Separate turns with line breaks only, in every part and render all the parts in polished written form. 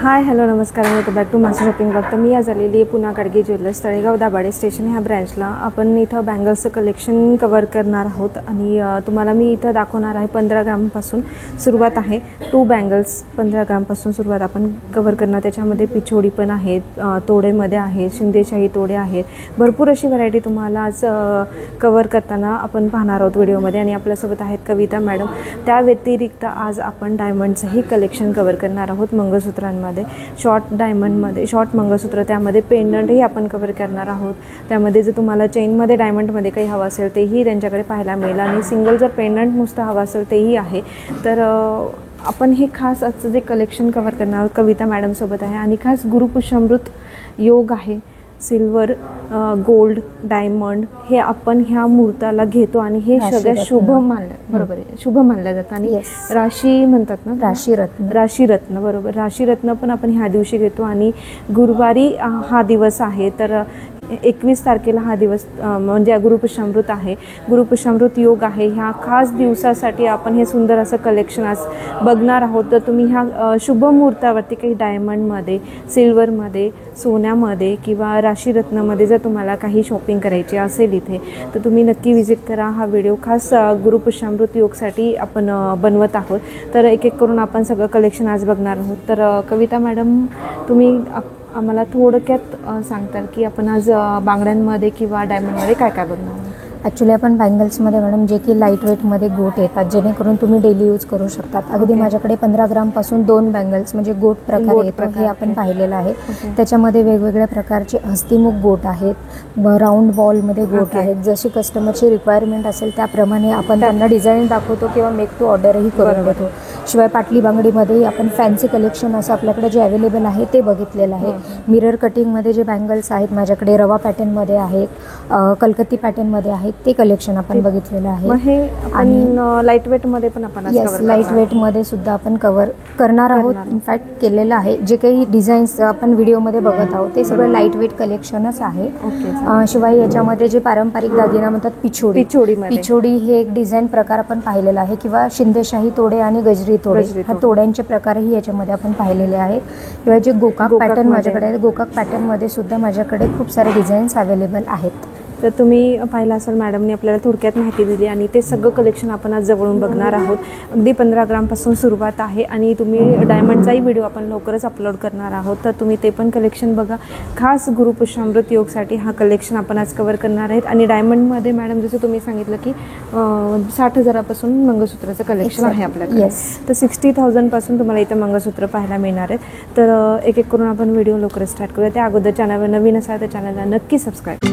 हाय hello नमस्कार, welcome back to master shopping blog. तर मी आज आलेली आहे पुन्हा गाडगे ज्वेलर्स तळेगाव दाभाडे स्टेशन ह्या ब्रँचला. आपण इथं बँगल्सचं कलेक्शन कवर करणार आहोत आणि तुम्हाला मी इथं दाखवणार आहे 15 ग्रामपासून सुरुवात आहे. 2 बँगल्स 15 ग्रामपासून सुरुवात आपण कवर करणार. त्याच्यामध्ये पिछोडी पण आहेत, तोडेमध्ये आहेत, शिंदेशाही तोडे आहेत. भरपूर अशी व्हरायटी तुम्हाला आज कवर करताना आपण पाहणार आहोत व्हिडिओमध्ये. आणि आपल्यासोबत आहेत कविता मॅडम. त्या व्यतिरिक्त आज आपण डायमंडचंही कलेक्शन कवर करणार आहोत. मंगळसूत्रांमध्ये शॉर्ट डायमंडमध्ये शॉर्ट मंगळसूत्र, त्यामध्ये पेंडंटही आपण कव्हर करणार आहोत. त्यामध्ये जर तुम्हाला चेनमध्ये डायमंडमध्ये काही हवं असेल तेही त्यांच्याकडे पाहायला मिळेल. आणि सिंगल जर पेंडंट नुसतं हवं असेल तेही आहे. तर आपण हे खास आजचं जे कलेक्शन कव्हर करणार आहोत कविता मॅडमसोबत आहे. आणि खास गुरुपुष्यामृत योग आहे. सिल्वर, गोल्ड, डायमंड हे आपण ह्या मुहूर्ताला घेतो आणि हे सगळ्यात शुभ मानलं, बरोबर आहे, शुभ मानलं जातं. आणि राशी म्हणतात ना, राशीरत्न बरोबर, राशीरत्न पण आपण ह्या दिवशी घेतो. आणि गुरुवारी हा दिवस आहे. तर 21 तारखेला हा दिवस म्हणजे गुरुपुष्यामृत आहे. गुरुपुष्यामृत योग आहे. ह्या खास दिवसासाठी आपण हे सुंदर असं कलेक्शन आज बघणार आहोत. तर तुम्ही ह्या शुभ मुहूर्तावरती काही डायमंडमध्ये, सिल्वरमध्ये, सोन्यामध्ये किंवा राशीरत्नामध्ये जर तुम्हाला काही शॉपिंग करायची असेल इथे, तर तुम्ही नक्की विजिट करा. हा व्हिडिओ खास गुरुपुष्यामृत योगसाठी आपण बनवत आहोत. तर एक एक करून आपण सगळं कलेक्शन आज बघणार आहोत. तर कविता मॅडम, तुम्ही आम्हाला थोडक्यात सांगताल की आपण आज बांगड्यांमध्ये किंवा डायमंडमध्ये काय काय बघणार आहोत?
ॲक्च्युली आपण बँगल्समध्ये मॅडम जे की लाईट वेटमध्ये गोट येतात, जेणेकरून तुम्ही डेली यूज करू शकतात. अगदी माझ्याकडे 15 ग्रामपासून 2 बँगल्स म्हणजे गोट प्रकार येतो, हे आपण पाहिलेलं आहे. त्याच्यामध्ये वेगवेगळ्या प्रकारचे हस्तिमुख गोट आहेत, राऊंड बॉलमध्ये गोट आहेत. जशी कस्टमरची रिक्वायरमेंट असेल त्याप्रमाणे आपण त्यांना डिझाईन दाखवतो किंवा मेक टू ऑर्डरही करून देतो. शिवाय पाटली बांगडीमध्येही आपण फॅन्सी कलेक्शन असं आपल्याकडे जे अवेलेबल आहे ते बघितलेलं आहे. मिरर कटिंगमध्ये जे बँगल्स आहेत माझ्याकडे रवा पॅटर्नमध्ये आहेत, कलकत्ती पॅटर्नमध्ये आहेत, ते कलेक्शन आपण बघितलेलं आहे.
आणि लाईट वेटमध्ये पण आपण
लाईट वेटमध्ये सुद्धा आपण कव्हर करणार आहोत. इनफॅक्ट केलेलं आहे. जे काही डिझाईन्स आपण व्हिडिओमध्ये बघत आहोत ते सगळं लाईट वेट कलेक्शनच आहे. शिवाय याच्यामध्ये जे पारंपरिक दागिना म्हणतात पिछोडी हे एक डिझाईन प्रकार आपण पाहिलेला आहे. किंवा शिंदेशाही तोडे आणि गजरी तोडे, ह्या तोड्यांचे प्रकारही याच्यामध्ये आपण पाहिलेले आहेत. किंवा जे गोकाक पॅटर्न माझ्याकडे आहे, गोकाक पॅटर्नमध्ये सुद्धा माझ्याकडे खूप सारे डिझाईन्स अवेलेबल आहेत.
तर तुम्ही पाहिलं असेल मॅडमने आपल्याला थोडक्यात माहिती दिली. आणि ते सगळं कलेक्शन आपण आज जवळून बघणार आहोत. अगदी 15 ग्रामपासून सुरुवात आहे. आणि तुम्ही डायमंडचाही व्हिडिओ आपण लवकरच अपलोड करणार आहोत, तर तुम्ही ते पण कलेक्शन बघा. खास गुरुपुष्यामृत योगसाठी हा कलेक्शन आपण आज कवर करणार आहेत. आणि डायमंडमध्ये मॅडम जसं तुम्ही सांगितलं की 60,000पासून मंगळसूत्राचं कलेक्शन आहे आपल्याकडे. तर 60,000पासून तुम्हाला इथं मंगळसूत्र पाहायला मिळणार आहेत. तर एक एक करून आपण व्हिडिओ लवकरच स्टार्ट करूया. त्या अगोदर चॅनलवर नवीन असाल तर चॅनलला नक्की सबस्क्राईब.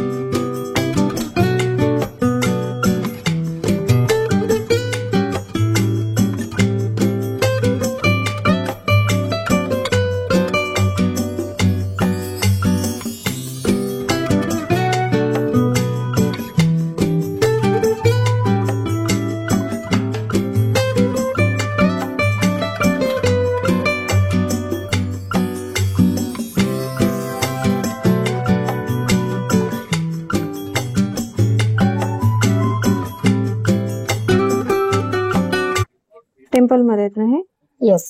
टेम्पल मध्ये आहेत ना हे?
येस,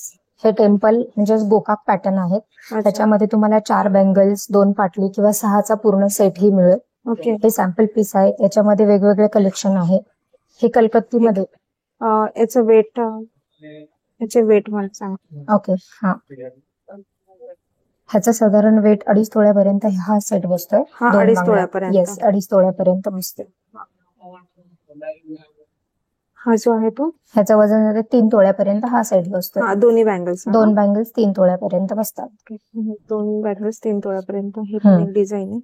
हे टेम्पल म्हणजे गोकाक पॅटर्न आहेत. त्याच्यामध्ये तुम्हाला 4 बँगल्स, 2 पाटली किंवा 6चा पूर्ण सेट ही मिळेल. हे सॅम्पल पीस आहे. याच्यामध्ये वेगवेगळे कलेक्शन आहे. हे कलकत्तीमध्ये
याचं वेट, याचे वेट मला सांग.
ओके, हा, ह्याचं साधारण वेट 2.5 तोळ्यापर्यंत हा सेट बसतोय.
2.5 तोळ्यापर्यंत?
येस, 2.5 तोळ्यापर्यंत बसतोय.
हा जो आहे तो,
ह्याचं वजन 3 तोळ्यापर्यंत हा सेट बसतो.
दोन्ही बँगल्स,
2 बँगल्स 3 तोळ्यापर्यंत बसतात.
2 बँगल्स 3 तोळ्यापर्यंत. हे पण एक डिझाईन आहे.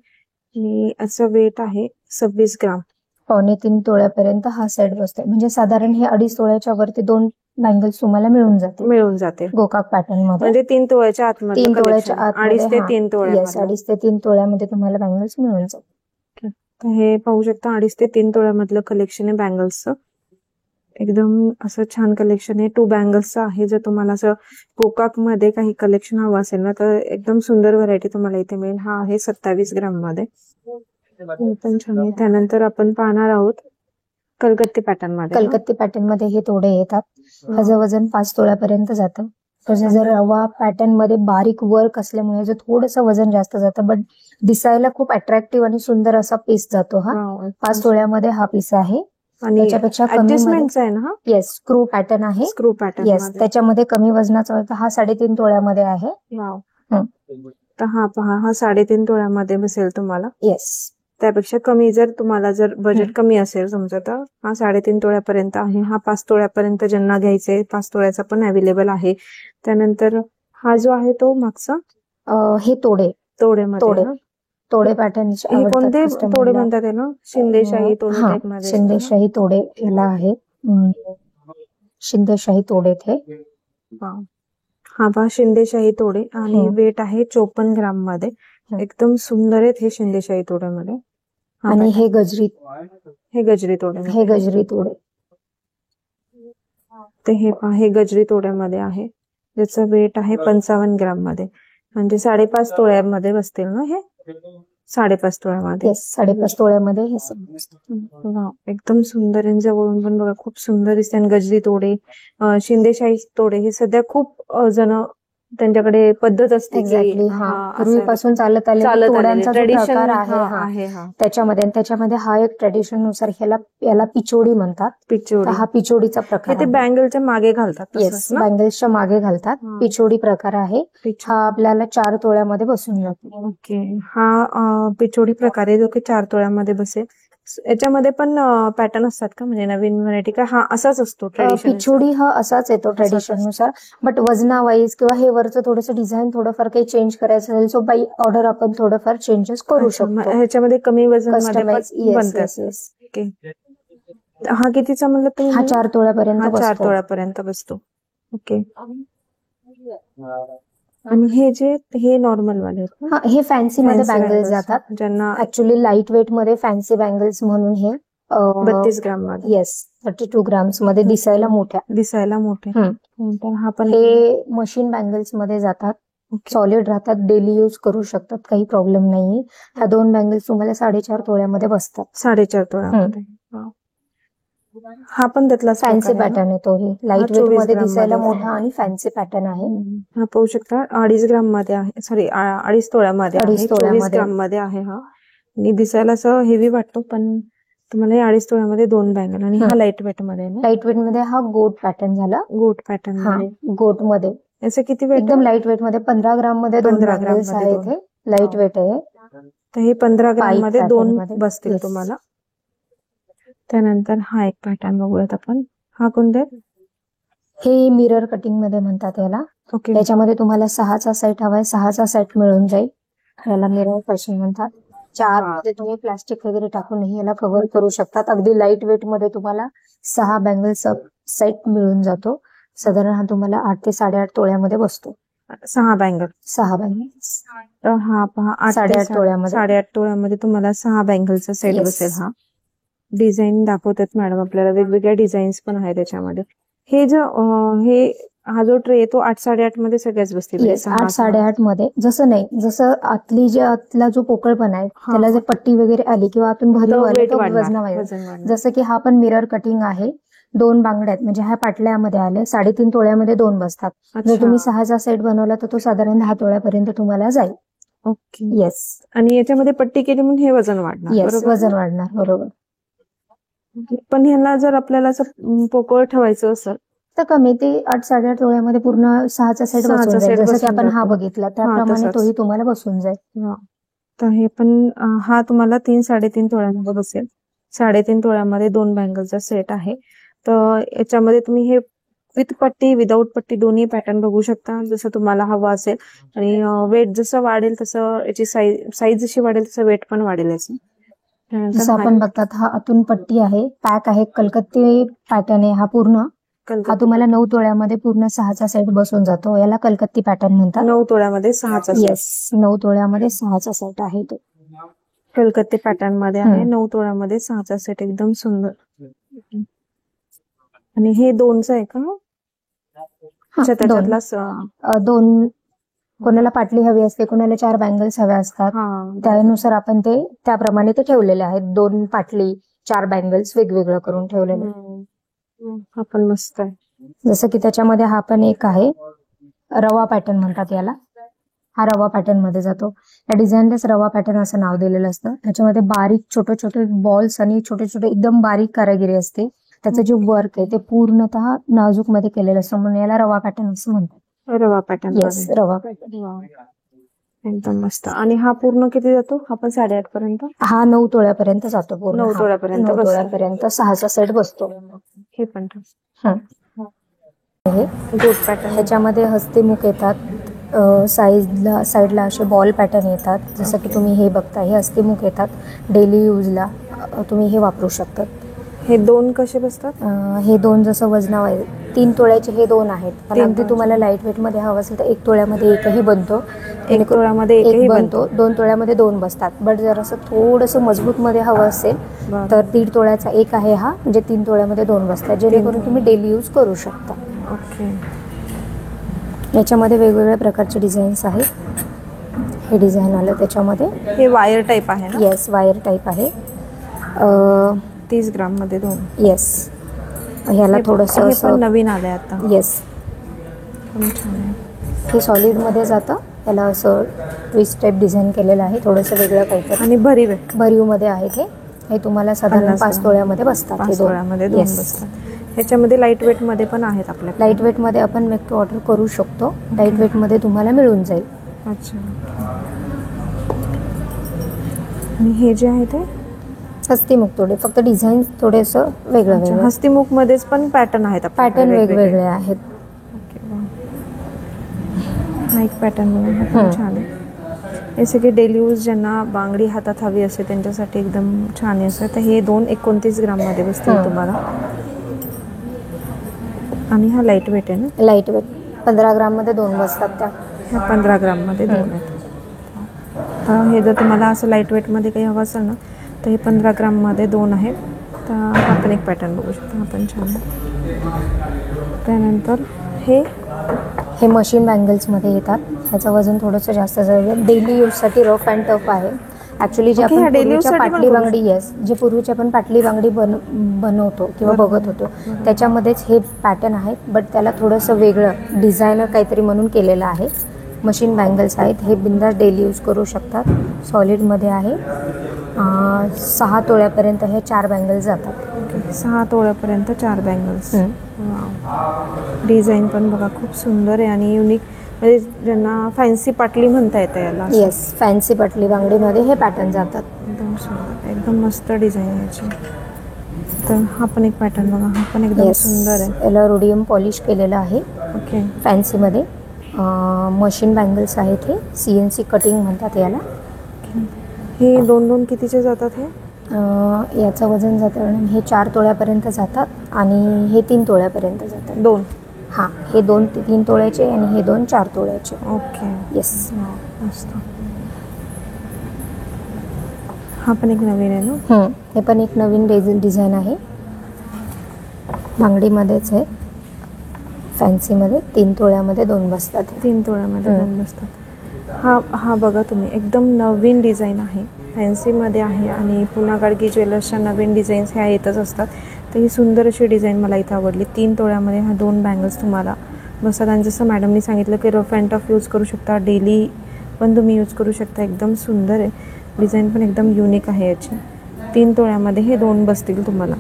आणि असं वेट आहे 26 ग्राम.
2.25 तोळ्यापर्यंत हा सेट बसतोय. म्हणजे साधारण हे 2.5 तोळ्याच्या वरती 2 बँगल्स तुम्हाला मिळून जाते गोकाक पॅटर्न मध्ये.
म्हणजे 3 तोळ्याच्या आतमध्ये,
3 तोळ्याच्या आत,
2.5 ते 3 तोळ्या.
2.5 ते 3 तोळ्यामध्ये तुम्हाला बँगल्स मिळून जातात.
तर हे पाहू शकता 2.5 ते 3 तोळ्यामधलं कलेक्शन आहे बँगल्सचं. एकदम असं छान कलेक्शन आहे. 2 बँगल्सचं आहे. जर तुम्हाला असं गोकाक मध्ये काही कलेक्शन हवं असेल ना, तर एकदम सुंदर व्हरायटी तुम्हाला इथे मिळेल. हा आहे 27 ग्राम मध्ये. पण छान आहे. त्यानंतर आपण पाहणार आहोत कलकत्ती पॅटर्न मध्ये.
कलकत्ती पॅटर्न मध्ये हे तोडे येतात. ह्याचं वजन 5 तोळ्यापर्यंत जातं. तसे जर रवा पॅटर्न मध्ये बारीक वर्क असल्यामुळे याचं थोडंसं वजन जास्त जातं, बट दिसायला खूप अट्रॅक्टिव्ह आणि सुंदर असा पीस जातो हा. 5 तोळ्यामध्ये हा पीस आहे.
आणि
त्याच्यापेक्षा कमी
ऍडजस्टमेंटचा आहे ना हा?
येस, स्क्रू पॅटर्न आहे.
स्क्रू पॅटर्न
येस, त्याच्यामध्ये कमी वजनाचा होता हा 3.5 तोळ्यामध्ये आहे.
तर हा पहा, हा 3.5 तोळ्यामध्ये बसेल तुम्हाला.
येस,
त्यापेक्षा कमी जर तुम्हाला जर बजेट कमी असेल तुमचं तर हा 3.5 तोळ्यापर्यंत आहे. हा 5 तोळ्यापर्यंत ज्यांना घ्यायचंय 5 तोळ्याचा पण अवेलेबल आहे. त्यानंतर हा जो आहे तो मागचा
हे
तोड्यामध्ये ना?
तोडे पॅटर्न
हे कोणते तोडे म्हणतात ना? शिंदेशाही तोडे
हा,
टाइप मध्ये.
शिंदेशाही तोडे याला आहे. शिंदेशाही तोडे थे.
हा पहा, शिंदेशाही तोडे आणि वेट आहे 54 ग्राम मध्ये. एकदम सुंदर आहेत हे शिंदेशाही तोड्यामध्ये.
आणि हे गजरी
तोडे.
हे गजरी तोडे.
ते हे पहा, हे गजरी तोड्यामध्ये आहे, ज्याचं वेट आहे 55 ग्राम मध्ये. म्हणजे 5.5 तोळ्यामध्ये बसतील ना हे? 5.5 तोळ्यामध्ये.
येस, 5.5 तोळ्यामध्ये हे सगळं.
एकदम सुंदर आहे. जवळून पण बघा खूप सुंदर दिसते. आणि गजरी तोडे, शिंदेशाही तोडे हे सध्या खूप जण त्यांच्याकडे पद्धत असते.
एक्झॅक्टली, हा पूर्वीपासून चालत आलेला तोड्यांचा जो प्रकार आहे त्याच्यामध्ये हा एक ट्रेडिशन नुसार याला पिचोडी म्हणतात.
पिचोडी,
हा पिचोडीचा प्रकार.
ते बँगलच्या मागे घालतात.
येस, बँगल्सच्या मागे घालतात. पिचोडी प्रकार आहे हा. आपल्याला 4 तोळ्यामध्ये बसून जातो.
ओके, हा पिचोडी प्रकार आहे जो की 4 तोळ्यामध्ये बसेल. याच्यामध्ये पण पॅटर्न असतात का? म्हणजे नवीन व्हरायटी का हा असाच असतो ट्रेडिशन?
पिचोडी हा असाच येतो ट्रेडिशन नुसार, बट वजना वाईज किंवा हे वरचं थोडंसं डिझाईन थोडंफार काही चेंज करायचं असेल सो बाय ऑर्डर आपण थोडंफार चेंजेस करू शकतो.
ह्याच्यामध्ये कमी वजन
बनतात.
हा कितीचा म्हणलं तुम्ही?
हा 4 तोळ्यापर्यंत
4 तोळ्यापर्यंत बसतो. ओके. आणि हे नॉर्मल वाले आहेत ना?
हे फॅन्सी मध्ये बँगल्स जातात,
ज्यांना
ऍक्च्युली लाईट वेट मध्ये फॅन्सी बँगल्स म्हणून हे
32 ग्राम मध्ये.
येस, 32 ग्राम्स मध्ये दिसायला मोठे.
हा पण
हे मशीन बँगल्स मध्ये जातात, सॉलिड राहतात, डेली यूज करू शकतात, काही प्रॉब्लेम नाही. ह्या 2 बँगल्स तुम्हाला 4.5 तोळ्यामध्ये बसतात.
4.5 तोळ्यामध्ये. हा पण त्यातला
फॅन्सी पॅटर्न आहे तो. हे लाईट वेट मध्ये दिसायला मोठा आणि फॅन्सी पॅटर्न आहे.
हा पाहू शकता 2.5 ग्राम मध्ये आहे. सॉरी, 2.5 तोळ्यामध्ये आहे. 24 ग्राम मध्ये आहे हा. आणि दिसायला असं हेवी वाटतो, पण तुम्हाला 2.5 तोळ्यामध्ये 2 बँगल. आणि हा लाईट वेट मध्ये.
लाईट वेट मध्ये हा गोट पॅटर्न झाला.
गोट पॅटर्न मध्ये.
गोट मध्ये
याचं किती वेट?
एकदम लाईट वेट मध्ये 15 ग्राम मध्ये 2 बँगल्स आहेत. हे लाईट वेट आहे.
तर हे 15 ग्राम मध्ये 2 बसतील तुम्हाला. त्यानंतर हा एक पॅटर्न बघूयात आपण. हा कोणते?
हे मिरर कटिंग मध्ये म्हणतात याला.
ओके.
याच्यामध्ये तुम्हाला 6चा सेट हवाय, 6चा सेट मिळून जाईल. याला मिरर कटिंग म्हणतात. 4 मध्ये तुम्ही प्लास्टिक वगैरे टाकूनही याला कव्हर करू शकतात. अगदी लाईट वेट मध्ये तुम्हाला 6 बँगल्स सेट मिळून जातो. साधारण हा तुम्हाला 8 ते 8.5 तोळ्यामध्ये बसतो.
6 बँगल. तर हा पहा
8.5 तोळ्यामध्ये.
8.5 तोळ्यामध्ये तुम्हाला 6 बँगलचा सेट बसेल. हा डिझाईन दाखवतात मॅडम आपल्याला, वेगवेगळ्या डिझाईन्स पण आहे त्याच्यामध्ये. हा जो ट्रे आहे तो 8-8.5 मध्ये सगळ्याच बसतील.
8-8.5 मध्ये. जसं आतला जो पोकळपणा आहे त्याला जर पट्टी वगैरे आली किंवा आतून भरीव आली तर वजन वाढेल. जसं की हा पण मिरर कटिंग आहे. 2 बांगड्यात म्हणजे ह्या पाटल्यामध्ये आले 3.5 तोळ्यामध्ये 2 बसतात. जर तुम्ही 6चा सेट बनवला तर तो साधारण 10 तोळ्यापर्यंत तुम्हाला जाईल.
ओके.
येस.
आणि याच्यामध्ये पट्टी केली म्हणून हे वजन वाढणार.
येस, वजन वाढणार. बरोबर.
पण ह्यांना जर आपल्याला असं पोकळ ठेवायचं असेल
तर कमी ते 8-8.5 तोळ्यामध्ये पूर्ण 6चा सेट बसून जाईल. जसं की आपण हा बघितला त्याप्रमाणे तोही तुम्हाला बसून जाईल.
तर हे पण हा तुम्हाला 3-3.5 तोळ्यामध्ये बसेल. 3.5 तोळ्यामध्ये 2 बँगलचा सेट आहे. तर याच्यामध्ये तुम्ही हे विथ पट्टी विदाऊट पट्टी दोन्ही पॅटर्न बघू शकता, जसं तुम्हाला हवा असेल. आणि वेट जसं वाढेल तसं याची साईज जशी वाढेल तसं वेट पण वाढेल याचं.
जसं आपण बघतात हा आतून पट्टी आहे, पॅक आहे, कलकत्ती पॅटर्न आहे हा पूर्ण. हा तुम्हाला 9 तोळ्यामध्ये पूर्ण 6चा सेट बसून जातो. याला कलकत्ती पॅटर्न म्हणतात.
9 तोळ्यामध्ये 6चा.
येस, 9 तोळ्यामध्ये 6चा सेट आहे तो.
कलकत्ती पॅटर्न मध्ये आहे. 9 तोळ्यामध्ये 6चा सेट. एकदम सुंदर. आणि हे 2चं आहे का? त्याच्यातला
2. कोणाला पाटली हवी असते, कोणाला 4 बँगल्स हव्या असतात, त्यानुसार आपण त्याप्रमाणे ते ठेवलेले आहेत. 2 पाटली 4 बँगल्स वेगवेगळं करून ठेवलेले.
हा पण मस्त आहे.
जसं की त्याच्यामध्ये हा पण एक आहे. रवा पॅटर्न म्हणतात याला. हा रवा पॅटर्न मध्ये जातो. या डिझाईनलाच रवा पॅटर्न असं नाव दिलेलं असतं. त्याच्यामध्ये बारीक छोटे छोटे बॉल्स आणि छोटे छोटे एकदम बारीक कारागिरी असते. त्याचं जे वर्क आहे ते पूर्णतः नाजूक मध्ये केलेलं असतं, म्हणून याला रवा पॅटर्न असं म्हणतात.
रवा पॅटर्न.
येस, रवा पॅटर्न.
एकदम मस्त. आणि हा पूर्ण किती जातो? हा पण 8.5 पर्यंत.
हा 9 तोळ्यापर्यंत जातो. पूर्ण
9 तोळ्यापर्यंत
9
बसतो.
तोळ्यापर्यंत 6चा सेट बसतो.
हे पण
हे
गोट पॅटर्न.
ह्याच्यामध्ये हस्तीमुख येतात. साईडला असे बॉल पॅटर्न येतात. जसं की तुम्ही हे बघता, हे हस्तीमुख येतात. डेली यूजला तुम्ही हे वापरू शकतात.
हे 2 कसे बसतात?
हे 2 जसं वजनावर आहे. 3 तोळ्याचे हे 2 आहेत. पण
3
अगदी तुम्हाला लाईट वेट मध्ये हवं असेल तर 1 तोळ्यामध्ये एकही बनतो.
1 तोळ्यामध्ये एकही बनतो.
2 तोळ्यामध्ये 2 बसतात. बट जर असं थोडंसं मजबूत मध्ये हवं असेल तर 1.5 तोळ्याचा एक आहे हा, म्हणजे 3 तोळ्यामध्ये 2 बसतात, जेणेकरून तुम्ही डेली यूज करू शकता.
ओके.
याच्यामध्ये वेगवेगळ्या प्रकारचे डिझाईन्स आहेत. हे डिझाईन आलं त्याच्यामध्ये.
हे वायर टाईप आहे ना?
येस, वायर टाईप आहे.
30 ग्राम मध्ये 2.
येस, ह्याला थोडंसं
हे पण नवीन आलंय आता.
येस,
पण छान आहे.
हे सॉलिड मध्ये जातं. याला असं ट्विस्ट टाईप डिझाईन केलेलं आहे, थोडंसं वेगळं काहीतरी.
आणि भरीव
मध्ये आहे हे तुम्हाला साधारण 5 तोळ्यामध्ये बसतात.
5 तोळ्यामध्ये 2 बसतात. ह्याच्यामध्ये लाईट वेट मध्ये पण आहेत आपल्याला.
लाईट वेट मध्ये आपण मेक टू ऑर्डर करू शकतो. लाईट वेट मध्ये तुम्हाला मिळून जाईल.
अच्छा. आणि हे जे आहे ते
हस्तीमुख थोडे, फक्त डिझाईन थोडेसं वेगळं.
हस्तीमुख मध्येच पण पॅटर्न आहेत.
पॅटर्न वेगवेगळे आहेत.
हा एक पॅटर्न पण छान आहे. हे सगळे डेली यूज ज्यांना बांगडी हातात हवी असते त्यांच्यासाठी एकदम छान आहे असं. तर हे 2 29 ग्राम मध्ये बसतील तुम्हाला. आणि हा लाईट वेट आहे ना?
लाईट वेट 15 ग्राम मध्ये 2 बसतात. त्या
ह्या 15 ग्राम मध्ये 2 आहेत. हे जर तुम्हाला असं लाईट वेट मध्ये काही हवं असेल ना तर हे 15 ग्राम मध्ये 2 आहेत. तर हा पण एक पॅटर्न बघू शकता. हा पण छान आहे. त्यानंतर हे
मशीन बँगल्समध्ये येतात. ह्याचं वजन थोडंसं जास्त जाईल. डेली यूजसाठी रफ अँड टफ आहे. ॲक्च्युली जे आपण पूर्वीच्या पाटली बांगडी, जे पूर्वीची आपण पाटली बांगडी बनवतो किंवा बघत होतो त्याच्यामध्येच हे पॅटर्न आहेत. बट त्याला थोडंसं वेगळं डिझायनर काहीतरी म्हणून केलेलं आहे. मशीन बँगल्स आहेत. हे बिंदास डेली यूज करू शकतात. सॉलिडमध्ये आहे. 6 तोळ्यापर्यंत हे 4 बँगल्स जातात.
6 तोळ्यापर्यंत 4 बँगल्स. डिझाईन पण बघा खूप सुंदर आहे आणि युनिक. म्हणजे ज्यांना फॅन्सी पाटली म्हणता येतं याला.
येस, फॅन्सी पाटली बांगडीमध्ये हे पॅटर्न जातात.
एकदम सुंदर, एकदम मस्त डिझाईन याची. तर हा पण एक पॅटर्न बघा. हा पण एकदम सुंदर आहे.
याला रोडियम पॉलिश केलेलं आहे.
ओके.
फॅन्सीमध्ये मशीन बँगल्स आहेत. हे CNC कटिंग म्हणतात याला.
हे 2 कितीचे जातात? हे
याचं वजन जातं, हे 4 तोळ्यापर्यंत जातात आणि हे 3 तोळ्यापर्यंत जातात.
2.
हां, हे 3 तोळ्याचे आणि हे 2 4 तोळ्याचे.
ओके.
येस,
मस्त. हा पण एक नवीन आहे ना?
हे पण एक नवीन डिझाईन आहे. बांगडीमध्येच आहे. फॅन्सीमध्ये 3 तोळ्यामध्ये 2 बसतात.
3 तोळ्यामध्ये 2 बसतात. हा बघा तुम्ही, एकदम नवीन डिझाईन आहे. फॅन्सीमध्ये आहे आणि पुन्हा गाडगी ज्वेलर्सच्या नवीन डिझाईन्स ह्या येतच असतात. तर ही सुंदर अशी डिझाईन मला इथं आवडली. 3 तोळ्यामध्ये हा 2 बँगल्स तुम्हाला बसतात. आणि जसं मॅडमनी सांगितलं की रफ अँड टफ यूज करू शकता, डेली पण तुम्ही यूज करू शकता. एकदम सुंदर आहे. डिझाईन पण एकदम युनिक आहे याची. 3 तोळ्यामध्ये हे 2 बसतील तुम्हाला.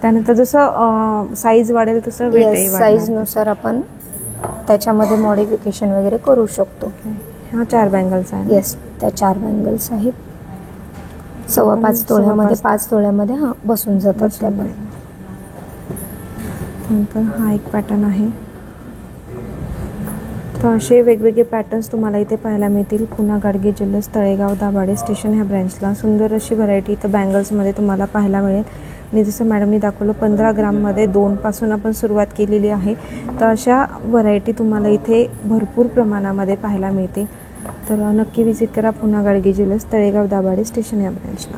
त्यानंतर जसं साईज वाढेल तसं वेट
साईजनुसार आपण त्याच्यामध्ये मॉडिफिकेशन वगैरे करू शकतो.
हा 4 बँगल्स आहे.
येस, त्या 4 बँगल्स आहेत. 5.25 तोळ्यामध्ये 5 तोळ्यामध्ये बसून जातात त्या पण.
नंतर हा एक पॅटर्न आहे. तर असे वेगवेगळे पॅटर्न्स तुम्हाला इथे पाहायला मिळतील. पुन्हा गाडगे ज्वेलर्स, तळेगाव दाभाडे स्टेशन ह्या ब्रँचला. सुंदर अशी व्हरायटी इथं बँगल्समध्ये तुम्हाला पाहायला मिळेल. आणि जसं मॅडमनी दाखवलं 15 ग्राममध्ये 2 पासून आपण सुरुवात केलेली आहे. तर अशा व्हरायटी तुम्हाला इथे भरपूर प्रमाणामध्ये पाहायला मिळते. तर नक्की विजिट करा पुन्हा गाडगे ज्वेलर्स, तळेगाव दाभाडे स्टेशन या ब्रँचला.